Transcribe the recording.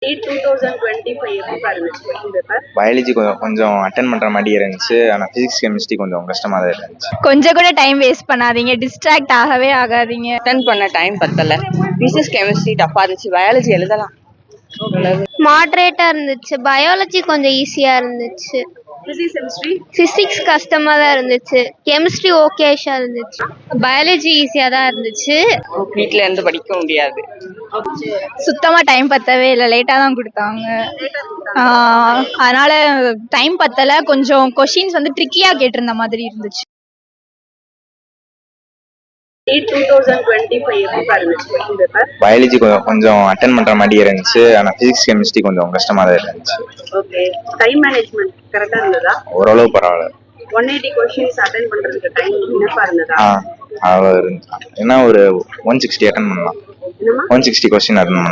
2025 எப்படி இருந்துச்சு question paper? Biology கொஞ்சம் அட்டன் பண்ற மாதிரி இருந்துச்சு. ஆனா பிசிக்ஸ் கெமிஸ்ட்ரி கொஞ்சம் கஷ்டமா தான் இருந்துச்சு. கொஞ்சம் கூட டைம் வேஸ்ட் பண்ணாதீங்க, டிஸ்ட்ராக்ட் ஆகவே ஆகாதீங்க. அட்டன் பண்ண டைம் பத்தல. பிசிக்ஸ் கெமிஸ்ட்ரி டஃபா இருந்துச்சு. பயாலஜி எழுதலாம், மாடரேட்டா இருந்துச்சு. பயாலஜி கொஞ்சம் ஈஸியா இருந்துச்சு. பிசிக்ஸ் கஷ்டமா தான் இருந்துச்சு. கெமிஸ்ட்ரி ஓகேஷா இருந்துச்சு. பயாலஜி ஈஸியா தான் இருந்துச்சு. வீட்ல இருந்து படிக்க முடியாது. சுத்தமா டைம் பத்தவே இல்லை, லேட்டா தான் கொடுத்தாங்க. அதனால டைம் பத்தல. கொஞ்சம் கொஸ்டின்ஸ் வந்து ட்ரிக்கியா கேட்டிருந்த மாதிரி இருந்துச்சு. 2025 எப்படி இருந்துச்சு கொஸ்டின் பேப்பர்? பயாலஜி கொஞ்சம் அட்டன் பண்ற மாதிரி இருந்துச்சு. ஆனா பிசிக்ஸ் கெமிஸ்ட்ரி கொஞ்சம் கஷ்டமா தான் இருந்துச்சு. ஓகே, டைம் மேனேஜ்மென்ட் கரெக்ட்டா இருந்ததா? ஓரளவு பரவாயில்ல. 180 கொஸ்டின்ஸ் அட்டெண்ட் பண்றதுக்கு டைம் என்னப்பா இருந்ததா? என்ன ஒரு 160 அட்டன் பண்ணலாம். 160 கொஸ்டின் அட்டன் பண்ணலாம்.